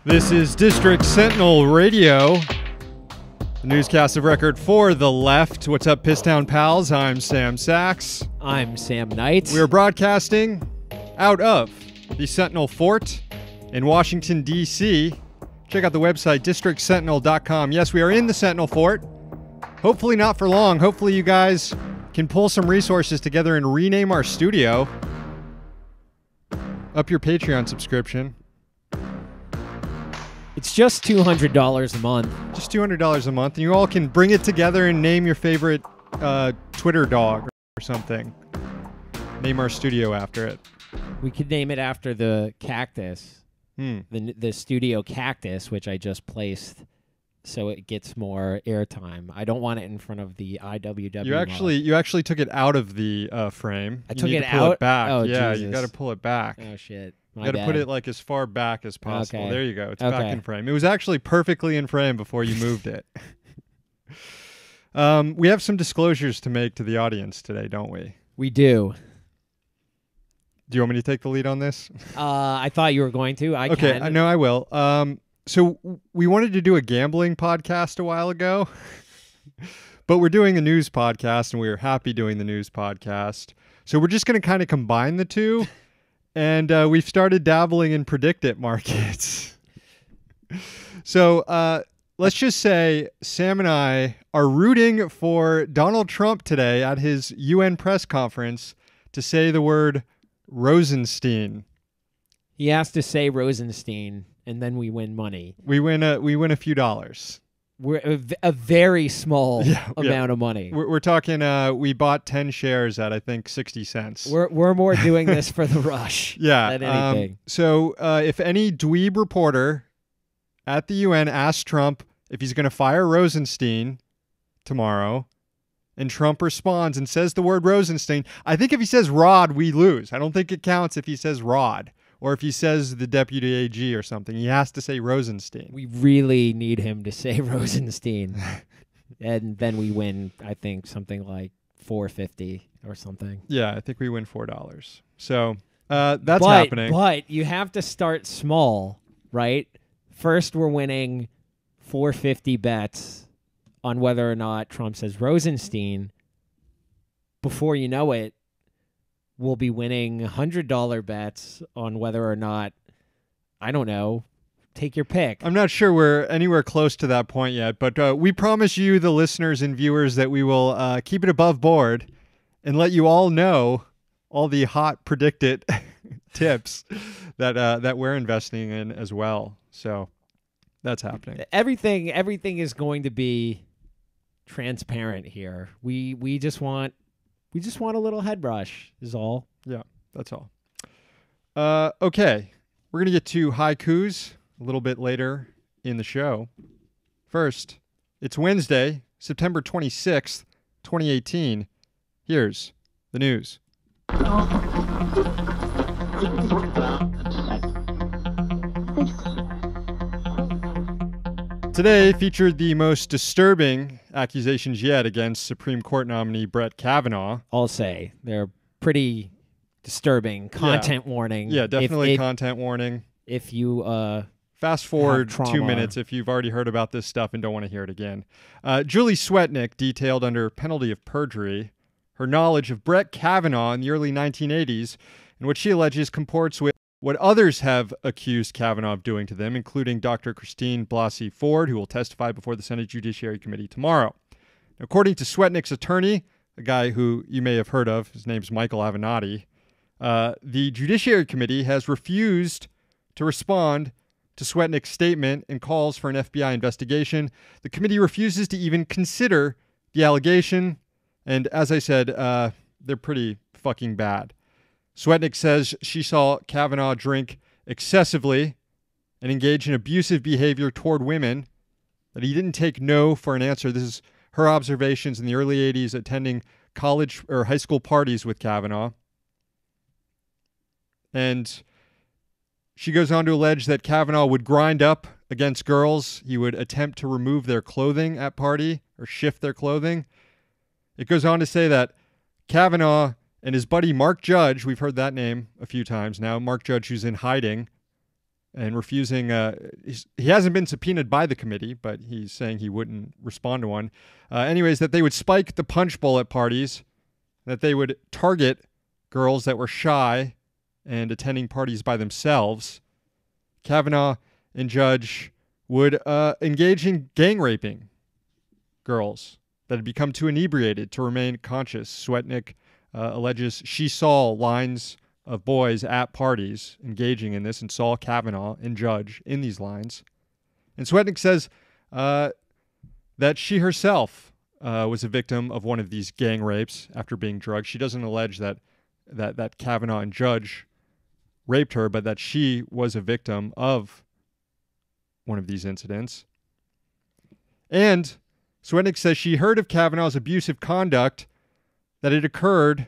This is District Sentinel Radio, the newscast of record for the left. What's up, Pisstown pals? I'm Sam Sachs. I'm Sam Knight. We're broadcasting out of the Sentinel Fort in Washington, D.C. Check out the website, districtsentinel.com. Yes, we are in the Sentinel Fort. Hopefully not for long. Hopefully you guys can pull some resources together and rename our studio. Up your Patreon subscription. It's just $200 a month. Just $200 a month, and you all can bring it together and name your favorite Twitter dog or something. Name our studio after it. We could name it after the cactus, the studio cactus, which I just placed, so it gets more airtime. I don't want it in front of the IWW. You actually took it out of the frame. I took it out. Pull it back. Oh, yeah, Jesus. You got to pull it back. Oh shit. You got to put it like as far back as possible. Okay. There you go. It's back in frame. It was actually perfectly in frame before you moved it. We have some disclosures to make to the audience today, don't we? We do. Do you want me to take the lead on this? I thought you were going to. I okay, can. No, I will. So we wanted to do a gambling podcast a while ago, but we're doing a news podcast, and we were happy doing the news podcast. So we're just going to kind of combine the two. And we've started dabbling in predict-it markets. So let's just say Sam and I are rooting for Donald Trump today at his UN press conference to say the word Rosenstein. He has to say Rosenstein, and then we win money. We win a few dollars. We're a very small amount of money. We're talking, we bought 10 shares at, I think, 60 cents. We're more doing this for the rush than anything. So if any dweeb reporter at the UN asks Trump if he's going to fire Rosenstein tomorrow, and Trump responds and says the word Rosenstein, I think if he says Rod, we lose. I don't think it counts if he says Rod. Or if he says the deputy AG or something, he has to say Rosenstein. We really need him to say Rosenstein. And then we win, I think, something like $4.50 or something. Yeah, I think we win $4. So that's happening. But you have to start small, right? First, we're winning $4.50 bets on whether or not Trump says Rosenstein. Before you know it, we'll be winning $100 bets on whether or not, I don't know, take your pick. I'm not sure we're anywhere close to that point yet, but we promise you, the listeners and viewers, that we will keep it above board and let you all know all the hot predict-it tips that we're investing in as well. So that's happening. Everything is going to be transparent here. We just want a little head brush is all. Yeah, that's all. Okay, we're going to get to haikus a little bit later in the show. First, it's Wednesday, September 26th, 2018. Here's the news. Today featured the most disturbing accusations yet against Supreme Court nominee Brett Kavanaugh. I'll say they're pretty disturbing. Content warning. Yeah, definitely content warning. If you fast forward 2 minutes if you've already heard about this stuff and don't want to hear it again. Julie Swetnick detailed under penalty of perjury her knowledge of Brett Kavanaugh in the early 1980s and what she alleges comports with what others have accused Kavanaugh of doing to them, including Dr. Christine Blasey Ford, who will testify before the Senate Judiciary Committee tomorrow. According to Swetnick's attorney, a guy who you may have heard of, his name's Michael Avenatti, the Judiciary Committee has refused to respond to Swetnick's statement and calls for an FBI investigation. The committee refuses to even consider the allegation, and as I said, they're pretty fucking bad. Swetnick says she saw Kavanaugh drink excessively and engage in abusive behavior toward women, that he didn't take no for an answer. This is her observations in the early 80s attending college or high school parties with Kavanaugh. And she goes on to allege that Kavanaugh would grind up against girls. He would attempt to remove their clothing at party or shift their clothing. It goes on to say that Kavanaugh and his buddy Mark Judge, we've heard that name a few times now, Mark Judge, who's in hiding, and refusing. He hasn't been subpoenaed by the committee, but he's saying he wouldn't respond to one. Anyways, that they would spike the punch bowl at parties, that they would target girls that were shy and attending parties by themselves. Kavanaugh and Judge would engage in gang raping girls that had become too inebriated to remain conscious. Swetnick alleges she saw lines of boys at parties engaging in this and saw Kavanaugh and Judge in these lines. And Swetnick says that she herself was a victim of one of these gang rapes after being drugged. She doesn't allege that Kavanaugh and Judge raped her, but that she was a victim of one of these incidents. And Swetnick says she heard of Kavanaugh's abusive conduct, that it occurred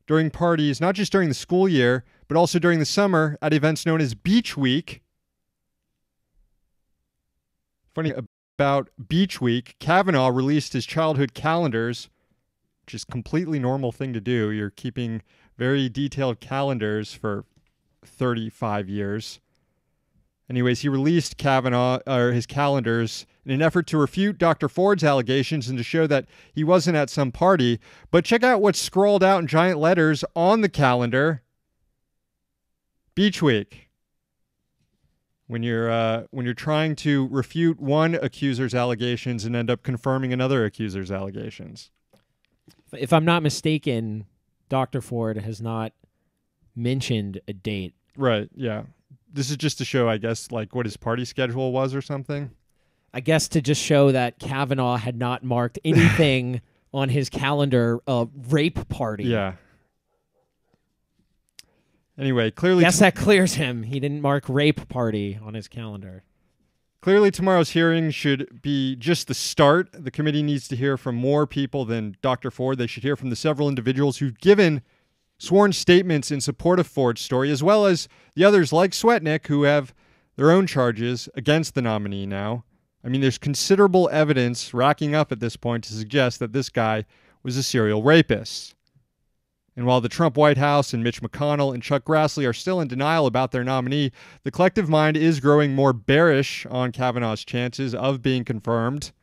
during parties, not just during the school year, but also during the summer at events known as Beach Week. Funny about Beach Week, Kavanaugh released his childhood calendars, which is a completely normal thing to do. You're keeping very detailed calendars for 35 years. Anyways, he released his calendars in an effort to refute Dr. Ford's allegations and to show that he wasn't at some party. But check out what's scrawled out in giant letters on the calendar. Beach Week. When you're trying to refute one accuser's allegations and end up confirming another accuser's allegations. If I'm not mistaken, Dr. Ford has not mentioned a date. Right, yeah. This is just to show, I guess, like what his party schedule was or something. I guess to just show that Kavanaugh had not marked anything on his calendar rape party. Yeah. Anyway, clearly... Guess that clears him. He didn't mark rape party on his calendar. Clearly, tomorrow's hearing should be just the start. The committee needs to hear from more people than Dr. Ford. They should hear from the several individuals who've given sworn statements in support of Ford's story, as well as the others like Swetnick who have their own charges against the nominee now. I mean, there's considerable evidence racking up at this point to suggest that this guy was a serial rapist. And while the Trump White House and Mitch McConnell and Chuck Grassley are still in denial about their nominee, the collective mind is growing more bearish on Kavanaugh's chances of being confirmed.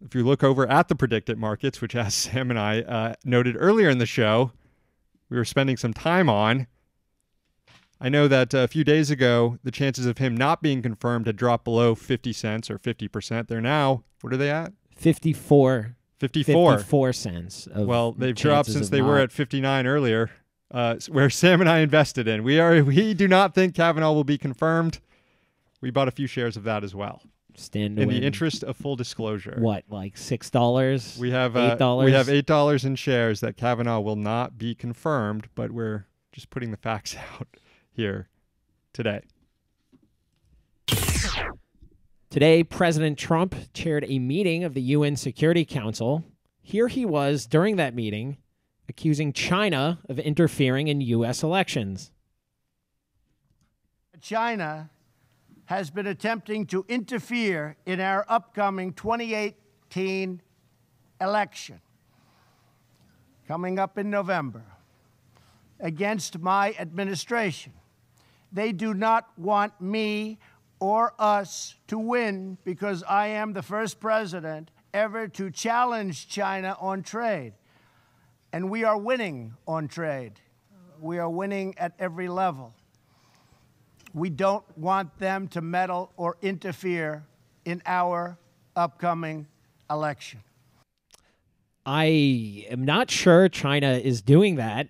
If you look over at the predicted markets, which as Sam and I noted earlier in the show, we were spending some time on, I know that a few days ago, the chances of him not being confirmed had dropped below 50 cents or 50%. They're now, what are they at? 54 54 cents. Well, they've dropped since they were at 59 earlier, where Sam and I invested in. We do not think Kavanaugh will be confirmed. We bought a few shares of that as well. In the interest of full disclosure. What, like $6? We have $8? We have $8 in shares that Kavanaugh will not be confirmed, but we're just putting the facts out here today. Today, President Trump chaired a meeting of the UN Security Council. Here he was during that meeting, accusing China of interfering in U.S. elections. China has been attempting to interfere in our upcoming 2018 election, coming up in November, against my administration. They do not want me or us to win because I am the first president ever to challenge China on trade. And we are winning on trade. We are winning at every level. We don't want them to meddle or interfere in our upcoming election. I am not sure China is doing that.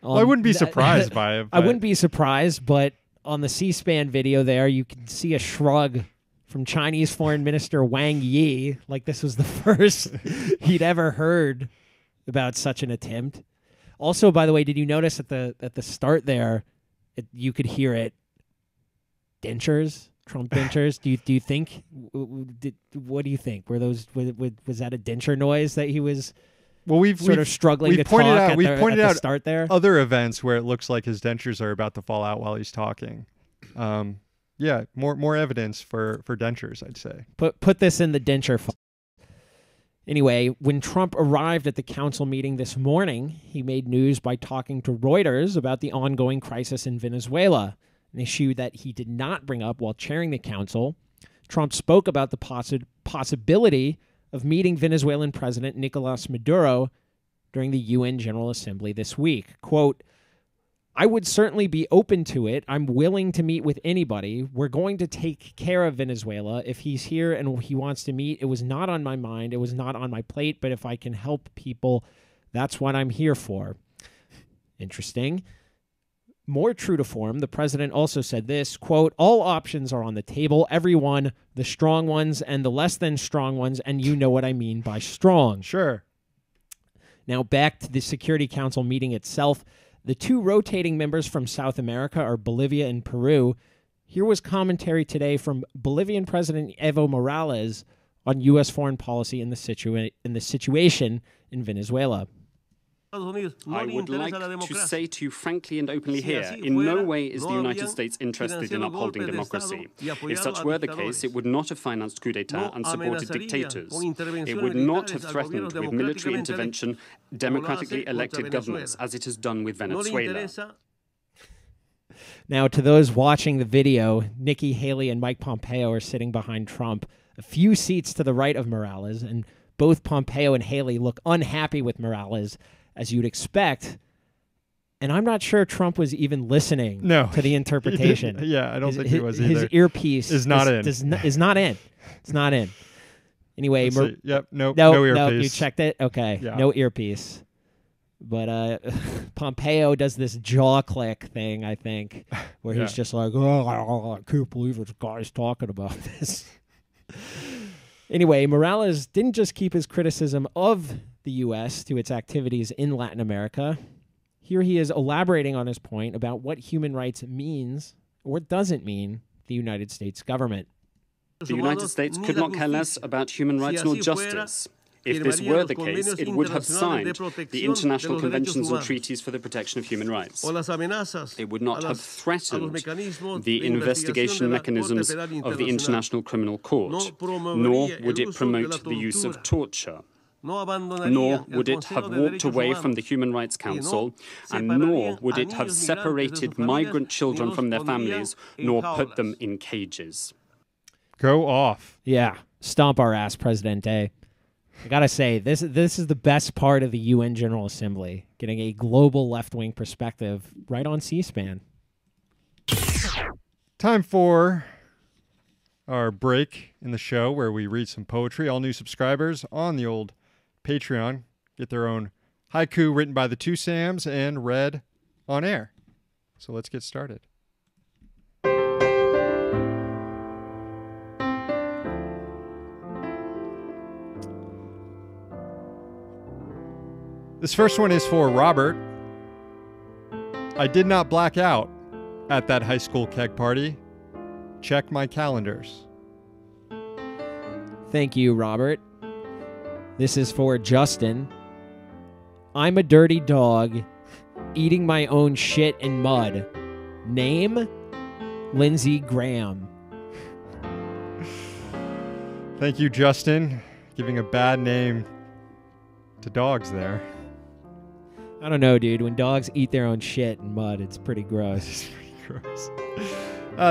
Well, I wouldn't be surprised by it. I wouldn't be surprised, but on the C-SPAN video there, you can see a shrug from Chinese Foreign Minister Wang Yi, like this was the first he'd ever heard about such an attempt. Also, by the way, did you notice at the start there, you could hear it, dentures, Trump dentures? Do you think? What do you think? Was that a denture noise that he was? Well, we've struggling to pointed talk out, we've pointed out start there. Other events where it looks like his dentures are about to fall out while he's talking. Yeah, more evidence for dentures, I'd say. Put this in the denture. Anyway, when Trump arrived at the council meeting this morning, he made news by talking to Reuters about the ongoing crisis in Venezuela, an issue that he did not bring up while chairing the council. Trump spoke about the possibility of meeting Venezuelan President Nicolas Maduro during the UN General Assembly this week. Quote, I would certainly be open to it. I'm willing to meet with anybody. We're going to take care of Venezuela. If he's here and he wants to meet, it was not on my mind. It was not on my plate. But if I can help people, that's what I'm here for. Interesting. More true to form, the president also said this, quote, all options are on the table, everyone, the strong ones and the less than strong ones, and you know what I mean by strong. Sure. Now back to the Security Council meeting itself. The two rotating members from South America are Bolivia and Peru. Here was commentary today from Bolivian President Evo Morales on U.S. foreign policy in the situation in Venezuela. I would like to say to you frankly and openly here, in no way is the United States interested in upholding democracy. If such were the case, it would not have financed coup d'etat and supported dictators. It would not have threatened with military intervention democratically elected governments, as it has done with Venezuela. Now, to those watching the video, Nikki Haley and Mike Pompeo are sitting behind Trump, a few seats to the right of Morales, and both Pompeo and Haley look unhappy with Morales, as you'd expect. And I'm not sure Trump was even listening to the interpretation. Yeah, I don't think he was either. His earpiece is not in. Is not in. It's not in. Anyway, yep, no earpiece. No, you checked it? Okay, yeah. No earpiece. But Pompeo does this jaw click thing, I think, where he's just like, oh, I can't believe this guy's talking about this. Anyway, Morales didn't just keep his criticism of the U.S. to its activities in Latin America. Here he is elaborating on his point about what human rights means or doesn't mean the United States government. The United States could not care less about human rights nor justice. If this were the case, it would have signed the international conventions or treaties for the protection of human rights. It would not have threatened the investigation mechanisms of the International Criminal Court, nor would it promote the use of torture. Nor would it have walked away from the Human Rights Council, and nor would it have separated migrant children from their families, nor put them in cages. Go off. Yeah, stomp our ass, Presidente. I gotta say, this is the best part of the UN General Assembly, getting a global left-wing perspective right on C-SPAN. Time for our break in the show where we read some poetry. All new subscribers on the old Patreon get their own haiku written by the two Sams and read on air. So let's get started. This first one is for Robert. I did not black out at that high school keg party. Check my calendars. Thank you, Robert. This is for Justin. I'm a dirty dog eating my own shit and mud. Name? Lindsey Graham. Thank you, Justin. Giving a bad name to dogs there. I don't know, dude. When dogs eat their own shit and mud, it's pretty gross. It's pretty gross.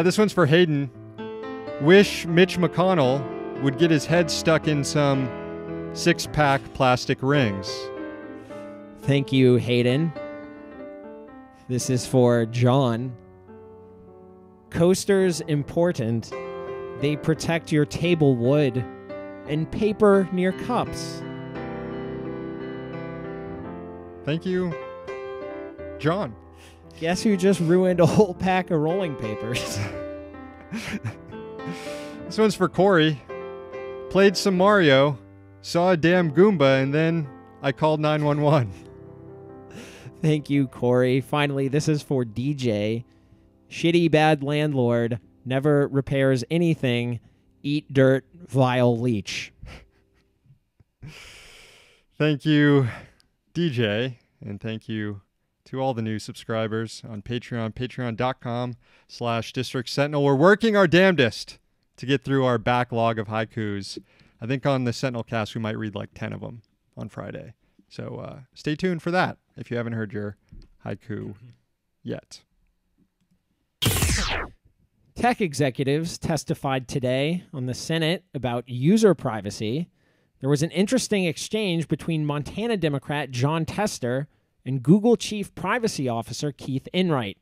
This one's for Hayden. Wish Mitch McConnell would get his head stuck in some 6-pack plastic rings. Thank you, Hayden. This is for John. Coasters important. They protect your table wood and paper near cups. Thank you, John. Guess who just ruined a whole pack of rolling papers? This one's for Corey. Played some Mario, saw a damn Goomba, and then I called 911. Thank you, Corey. Finally, this is for DJ. Shitty bad landlord, never repairs anything, eat dirt, vile leech. Thank you, DJ, and thank you to all the new subscribers on Patreon, patreon.com/District Sentinel. We're working our damnedest to get through our backlog of haikus. I think on the Sentinel cast, we might read like 10 of them on Friday. So stay tuned for that if you haven't heard your haiku yet. Tech executives testified today on the Senate about user privacy. There was an interesting exchange between Montana Democrat John Tester and Google Chief Privacy Officer Keith Enright.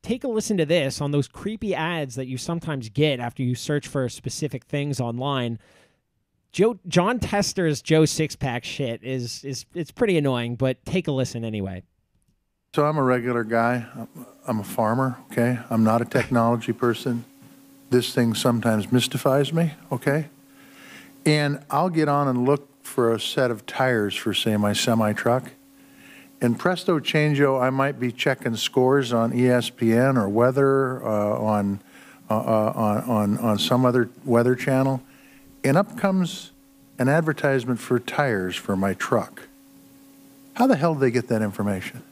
Take a listen to this on those creepy ads that you sometimes get after you search for specific things online. John Tester's Joe Sixpack shit it's pretty annoying, but take a listen anyway. So I'm a regular guy. I'm a farmer, okay? I'm not a technology person. This thing sometimes mystifies me, okay? And I'll get on and look for a set of tires for, say, my semi-truck. And presto changeo, I might be checking scores on ESPN or weather on some other weather channel. And up comes an advertisement for tires for my truck. How the hell did they get that information?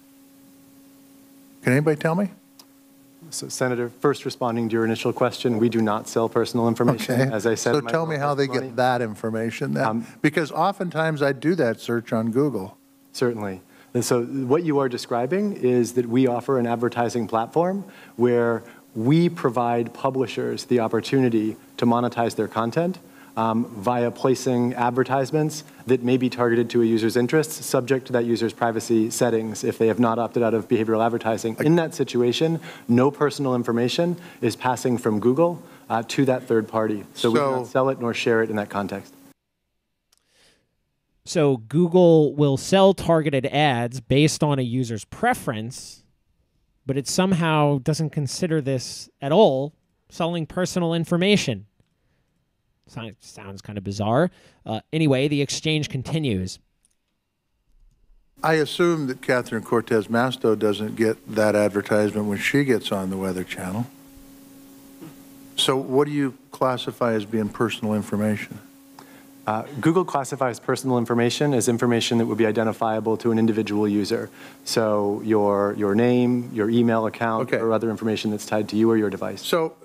Can anybody tell me? So, Senator, first responding to your initial question, we do not sell personal information. Okay. As I said, so tell me how they get that information then. Because oftentimes I do that search on Google. Certainly. And so what you are describing is that we offer an advertising platform where we provide publishers the opportunity to monetize their content via placing advertisements that may be targeted to a user's interests, subject to that user's privacy settings if they have not opted out of behavioral advertising. In that situation, no personal information is passing from Google to that third party. So we do not sell it nor share it in that context. So Google will sell targeted ads based on a user's preference, but it somehow doesn't consider this at all selling personal information. Sounds kind of bizarre. Anyway, the exchange continues. I assume that Catherine Cortez Masto doesn't get that advertisement when she gets on the Weather Channel. So what do you classify as being personal information? Google classifies personal information as information that would be identifiable to an individual user. So your name, your email account, or other information that's tied to you or your device. So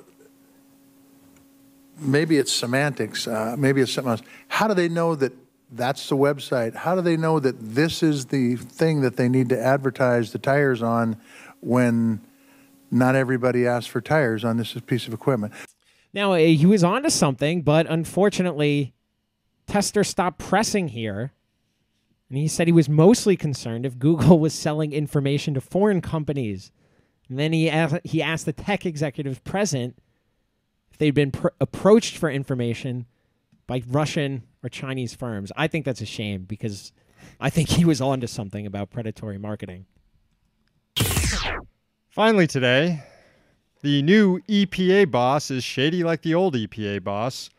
maybe it's semantics, maybe it's something else. How do they know that that's the website? How do they know that this is the thing that they need to advertise the tires on when not everybody asks for tires on this piece of equipment? Now, he was onto something, but unfortunately, Tester stopped pressing here, and he said he was mostly concerned if Google was selling information to foreign companies. And then he asked the tech executives present if they'd been approached for information by Russian or Chinese firms. I think that's a shame because I think he was onto something about predatory marketing. Finally today, the new EPA boss is shady like the old EPA boss.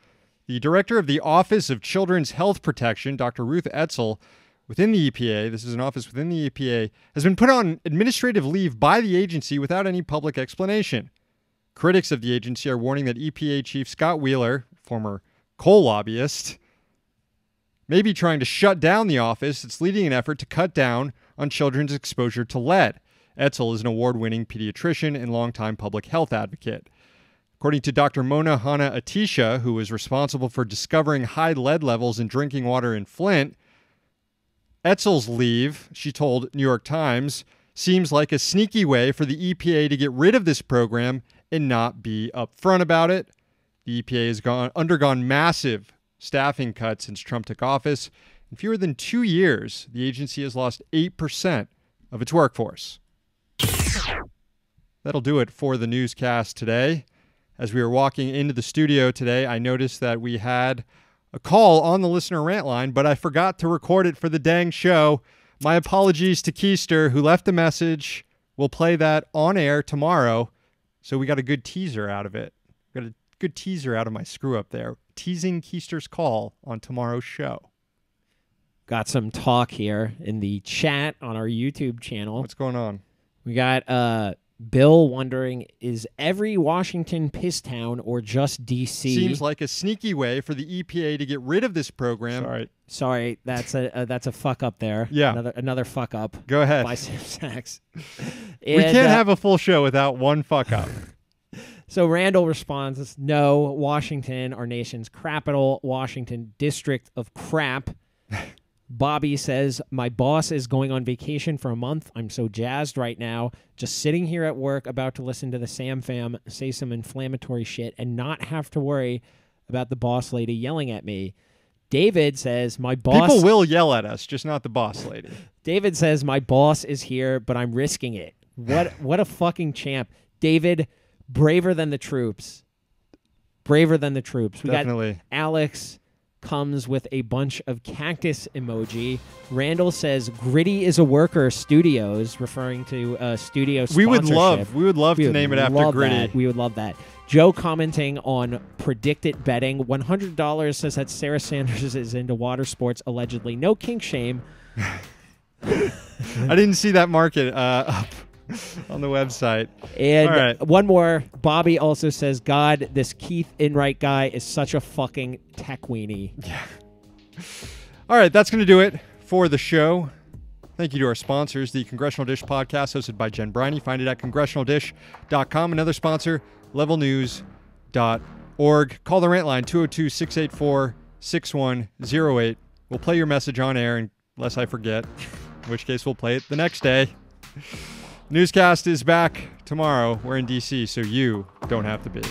The director of the Office of Children's Health Protection, Dr. Ruth Etzel, within the EPA, this is an office within the EPA, has been put on administrative leave by the agency without any public explanation. Critics of the agency are warning that EPA Chief Scott Wheeler, former coal lobbyist, may be trying to shut down the office that's leading an effort to cut down on children's exposure to lead. Etzel is an award-winning pediatrician and longtime public health advocate. According to Dr. Mona Hanna-Attisha, who was responsible for discovering high lead levels in drinking water in Flint, Etzel's leave, she told New York Times, seems like a sneaky way for the EPA to get rid of this program and not be upfront about it. The EPA has undergone massive staffing cuts since Trump took office. In fewer than 2 years, the agency has lost 8% of its workforce. That'll do it for the newscast today. As we were walking into the studio today, I noticed that we had a call on the listener rant line, but I forgot to record it for the dang show. My apologies to Keister, who left a message. We'll play that on air tomorrow. So we got a good teaser out of it. Got a good teaser out of my screw up there. Teasing Keister's call on tomorrow's show. Got some talk here in the chat on our YouTube channel. What's going on? We got Bill wondering, is every Washington piss town or just D.C.? Seems like a sneaky way for the EPA to get rid of this program. Sorry, that's a fuck up there. Yeah. Another fuck up. Go ahead. By Sam Sachs. We can't have a full show without one fuck up. So Randall responds, no, Washington, our nation's capital, Washington, district of crap. Bobby says, my boss is going on vacation for a month. I'm so jazzed right now. Just sitting here at work about to listen to the Sam Fam say some inflammatory shit and not have to worry about the boss lady yelling at me. David says, my boss... People will yell at us, just not the boss lady. David says, my boss is here, but I'm risking it. What a fucking champ. David, braver than the troops. Braver than the troops. We Definitely. got Alex comes with a bunch of cactus emoji. Randall says, Gritty is a worker studios, referring to studio sponsorship. We would love to name it after Gritty. We would love that. Joe commenting on predicted betting. $100 says that Sarah Sanders is into water sports, allegedly. No kink shame. I didn't see that market up on the website. And all right. One more. Bobby also says, God, this Keith Enright guy is such a fucking tech weenie. Yeah. All right, that's going to do it for the show. Thank you to our sponsors, the Congressional Dish podcast hosted by Jen Briney. Find it at congressionaldish.com. Another sponsor, levelnews.org. Call the Rant Line, 202-684-6108. We'll play your message on air unless I forget, in which case we'll play it the next day. Newscast is back tomorrow. We're in D.C., so you don't have to be.